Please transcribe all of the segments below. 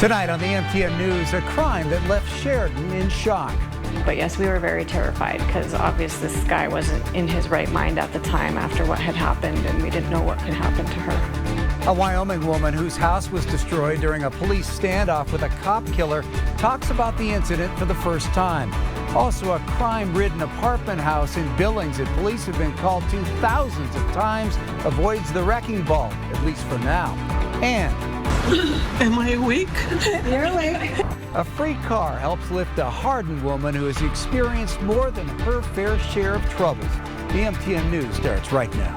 Tonight on the MTN News, a crime that left Sheridan in shock. But yes, we were very terrified because obviously this guy wasn't in his right mind at the time after what had happened, and we didn't know what could happen to her. A Wyoming woman whose house was destroyed during a police standoff with a cop killer talks about the incident for the first time. Also, a crime-ridden apartment house in Billings that police have been called to thousands of times avoids the wrecking ball, at least for now. And am I awake? You're awake. A free car helps lift a hardened woman who has experienced more than her fair share of troubles. The MTN News starts right now.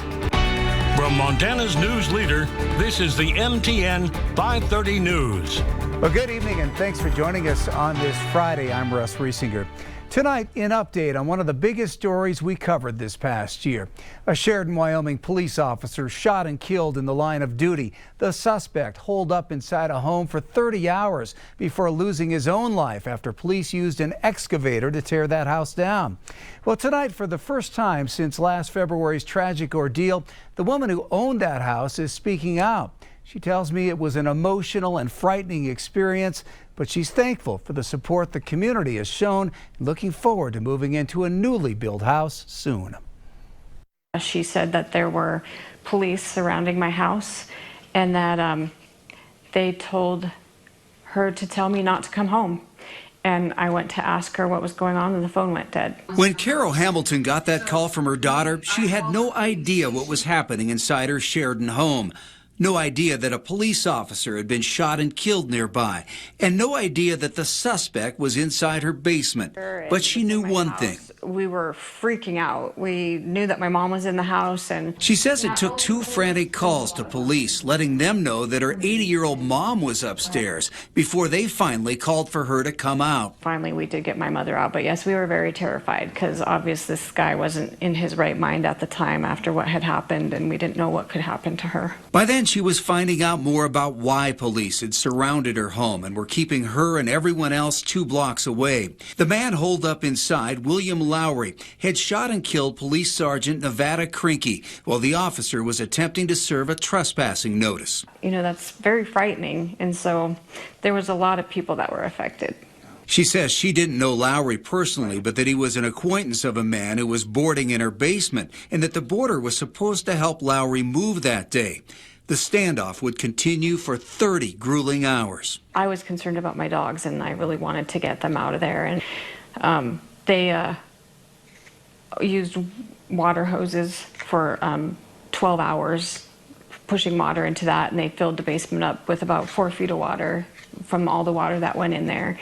From Montana's news leader, this is the MTN 530 News. Well, good evening and thanks for joining us on this Friday. I'm Russ Riesinger. Tonight, an update on one of the biggest stories we covered this past year. A Sheridan, Wyoming police officer shot and killed in the line of duty. The suspect holed up inside a home for 30 hours before losing his own life after police used an excavator to tear that house down. Well, tonight, for the first time since last February's tragic ordeal, the woman who owned that house is speaking out. She tells me it was an emotional and frightening experience, but she's thankful for the support the community has shown and looking forward to moving into a newly built house soon. She said that there were police surrounding my house and that they told her to tell me not to come home. And I went to ask her what was going on and the phone went dead. When Carol Hamilton got that call from her daughter, she had no idea what was happening inside her Sheridan home. No idea that a police officer had been shot and killed nearby, and no idea that the suspect was inside her basement. But she knew one thing. We were freaking out. We knew that my mom was in the house, and she says it took 2 frantic calls to police, letting them know that her 80-year-old mom was upstairs before they finally called for her to come out. Finally, we did get my mother out, but yes, we were very terrified because obviously this guy wasn't in his right mind at the time after what had happened, and we didn't know what could happen to her. By then, she was finding out more about why police had surrounded her home and were keeping her and everyone else 2 blocks away. The man holed up inside, William Lowry, had shot and killed Police Sergeant Nevada Krinky while the officer was attempting to serve a trespassing notice. You know, that's very frightening, and so there was a lot of people that were affected. She says she didn't know Lowry personally, but that he was an acquaintance of a man who was boarding in her basement and that the boarder was supposed to help Lowry move that day. The standoff would continue for 30 grueling hours. I was concerned about my dogs, and I really wanted to get them out of there. And they used water hoses for 12 hours, pushing water into that, and they filled the basement up with about 4 feet of water from all the water that went in there.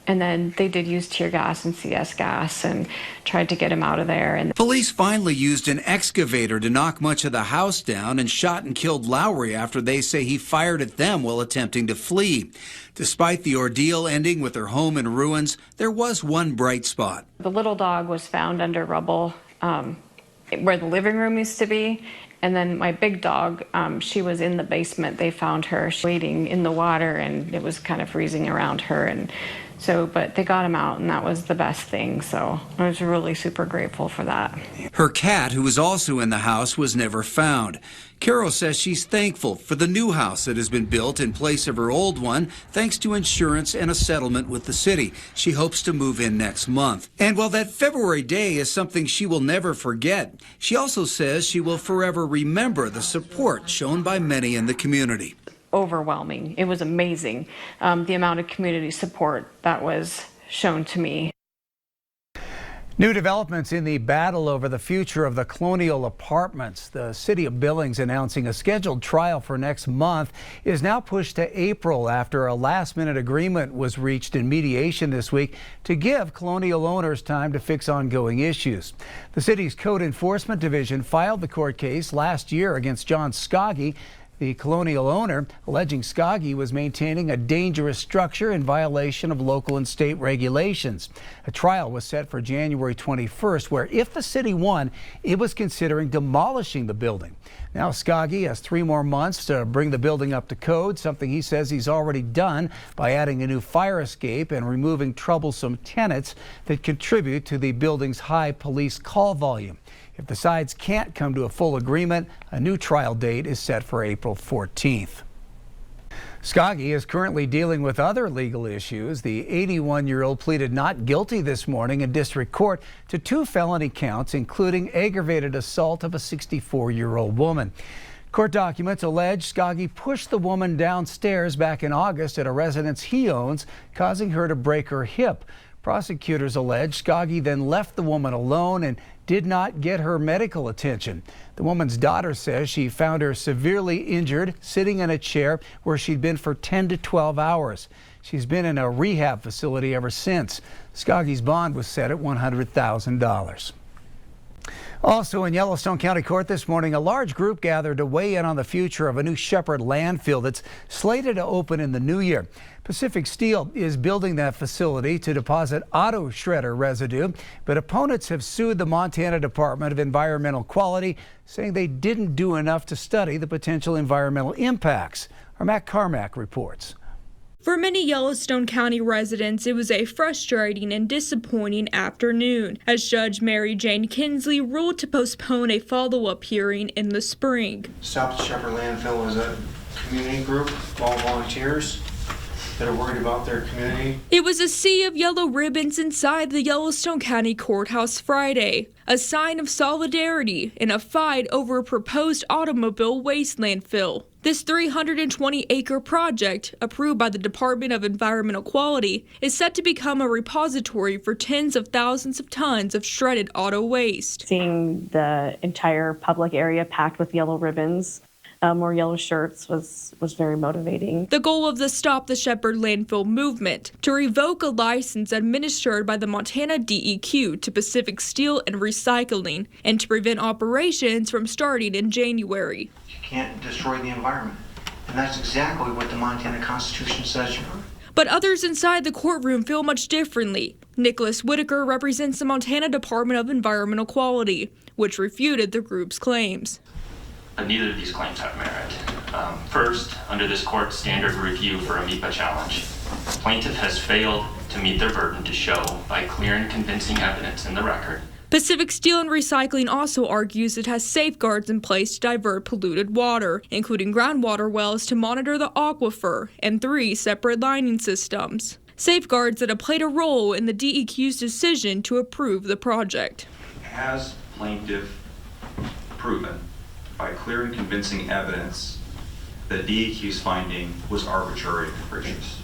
And then they did use tear gas and CS gas and tried to get him out of there. And police finally used an excavator to knock much of the house down and shot and killed Lowry after they say he fired at them while attempting to flee. Despite the ordeal ending with her home in ruins, there was one bright spot. The little dog was found under rubble where the living room used to be. And then my big dog, she was in the basement. They found her wading in the water, and it was kind of freezing around her. And so, but they got him out, and that was the best thing. So I was really super grateful for that. Her cat, who was also in the house, was never found. Carol says she's thankful for the new house that has been built in place of her old one, thanks to insurance and a settlement with the city. She hopes to move in next month. And while that February day is something she will never forget, she also says she will forever remember the support shown by many in the community. Overwhelming. It was amazing, the amount of community support that was shown to me. New developments in the battle over the future of the Colonial Apartments. The city of Billings announcing a scheduled trial for next month is now pushed to April after a last-minute agreement was reached in mediation this week to give Colonial owners time to fix ongoing issues. The city's Code Enforcement Division filed the court case last year against John Skaggy, the Colonial owner, alleging Skaggy was maintaining a dangerous structure in violation of local and state regulations. A trial was set for January 21st, where if the city won, it was considering demolishing the building. Now Skaggy has 3 more months to bring the building up to code, something he says he's already done by adding a new fire escape and removing troublesome tenants that contribute to the building's high police call volume. If the sides can't come to a full agreement, a new trial date is set for April 14th. Skaggy is currently dealing with other legal issues. The 81-year-old pleaded not guilty this morning in district court to 2 felony counts, including aggravated assault of a 64-year-old woman. Court documents allege Skaggy pushed the woman downstairs back in August at a residence he owns, causing her to break her hip. Prosecutors allege Skaggy then left the woman alone and did not get her medical attention. The woman's daughter says she found her severely injured, sitting in a chair where she'd been for 10 to 12 hours. She's been in a rehab facility ever since. Skaggy's bond was set at $100,000. Also in Yellowstone County Court this morning, a large group gathered to weigh in on the future of a new Shepherd landfill that's slated to open in the new year. Pacific Steel is building that facility to deposit auto shredder residue, but opponents have sued the Montana Department of Environmental Quality, saying they didn't do enough to study the potential environmental impacts. Our Matt Carmack reports. For many Yellowstone County residents, it was a frustrating and disappointing afternoon as Judge Mary Jane Kinsley ruled to postpone a follow-up hearing in the spring. Stop the Shepherd Landfill is a community group of all volunteers that are worried about their community. It was a sea of yellow ribbons inside the Yellowstone County Courthouse Friday, a sign of solidarity in a fight over a proposed automobile waste landfill. This 320-acre project, approved by the Department of Environmental Quality, is set to become a repository for tens of thousands of tons of shredded auto waste. Seeing the entire public area packed with yellow ribbons or yellow shirts was very motivating. The goal of the Stop the Shepherd Landfill movement, to revoke a license administered by the Montana DEQ to Pacific Steel and Recycling, and to prevent operations from starting in January. You can't destroy the environment. And that's exactly what the Montana Constitution says you are. But others inside the courtroom feel much differently. Nicholas Whitaker represents the Montana Department of Environmental Quality, which refuted the group's claims. Neither of these claims have merit. First, under this court's standard review for a MIPA challenge, the plaintiff has failed to meet their burden to show by clear and convincing evidence in the record. Pacific Steel and Recycling also argues it has safeguards in place to divert polluted water, including groundwater wells to monitor the aquifer and 3 separate lining systems. Safeguards that have played a role in the DEQ's decision to approve the project. Has plaintiff proven by clear and convincing evidence that DEQ's finding was arbitrary and capricious?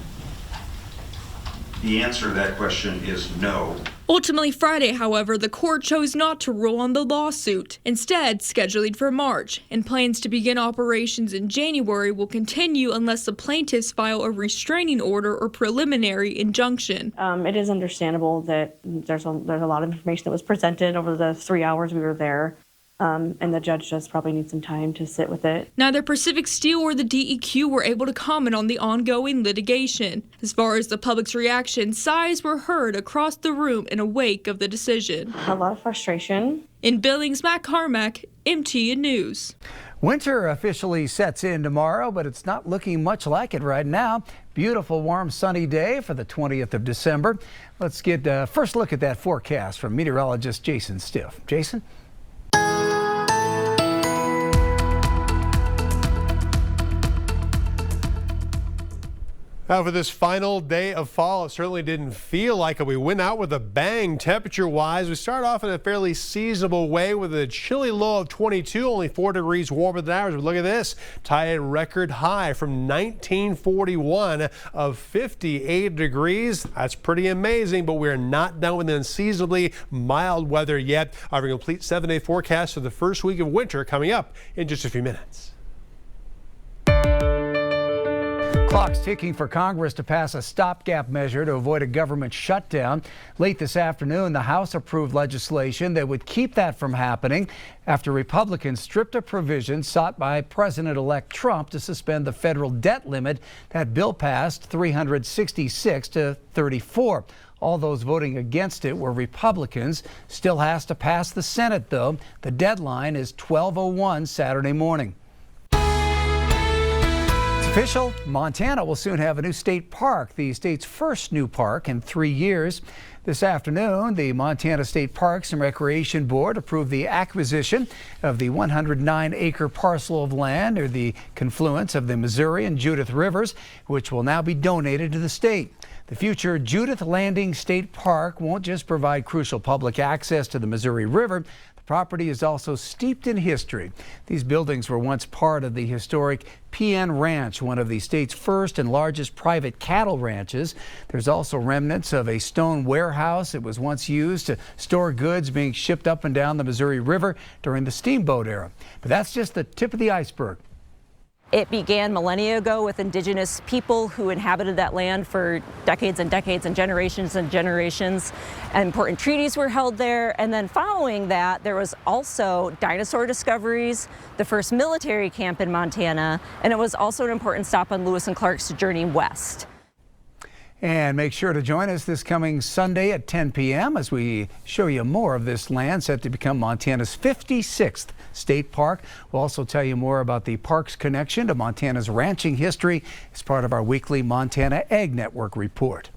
The answer to that question is no. Ultimately Friday, however, the court chose not to rule on the lawsuit, instead scheduling for March, and plans to begin operations in January will continue unless the plaintiffs file a restraining order or preliminary injunction. It is understandable that there's a lot of information that was presented over the 3 hours we were there. And the judge just probably needs some time to sit with it. Neither Pacific Steel or the DEQ were able to comment on the ongoing litigation. As far as the public's reaction, sighs were heard across the room in a wake of the decision. A lot of frustration. In Billings, Matt Carmack, MTN News. Winter officially sets in tomorrow, but it's not looking much like it right now. Beautiful, warm, sunny day for the 20th of December. Let's get a first look at that forecast from meteorologist Jason Stiff. Jason? Now for this final day of fall, it certainly didn't feel like it. We went out with a bang temperature-wise. We start off in a fairly seasonable way with a chilly low of 22, only 4 degrees warmer than average. But look at this, tie a record high from 1941 of 58 degrees. That's pretty amazing, but we're not done with the unseasonably mild weather yet. Our complete 7-day forecast for the first week of winter coming up in just a few minutes. Clock's ticking for Congress to pass a stopgap measure to avoid a government shutdown. Late this afternoon, the House approved legislation that would keep that from happening after Republicans stripped a provision sought by President-elect Trump to suspend the federal debt limit. That bill passed 366 to 34. All those voting against it were Republicans. Still has to pass the Senate, though. The deadline is 12:01 Saturday morning. Official, Montana will soon have a new state park, the state's first new park in 3 years. This afternoon, the Montana State Parks and Recreation Board approved the acquisition of the 109-acre parcel of land near the confluence of the Missouri and Judith Rivers, which will now be donated to the state. The future Judith Landing State Park won't just provide crucial public access to the Missouri River. The property is also steeped in history. These buildings were once part of the historic MTN Ranch, one of the state's first and largest private cattle ranches. There's also remnants of a stone warehouse. It was once used to store goods being shipped up and down the Missouri River during the steamboat era. But that's just the tip of the iceberg. It began millennia ago with indigenous people who inhabited that land for decades and decades and generations. And important treaties were held there. And then following that, there was also dinosaur discoveries, the first military camp in Montana, and it was also an important stop on Lewis and Clark's journey west. And make sure to join us this coming Sunday at 10 p.m. as we show you more of this land set to become Montana's 56th state park. We'll also tell you more about the park's connection to Montana's ranching history as part of our weekly Montana Ag Network report.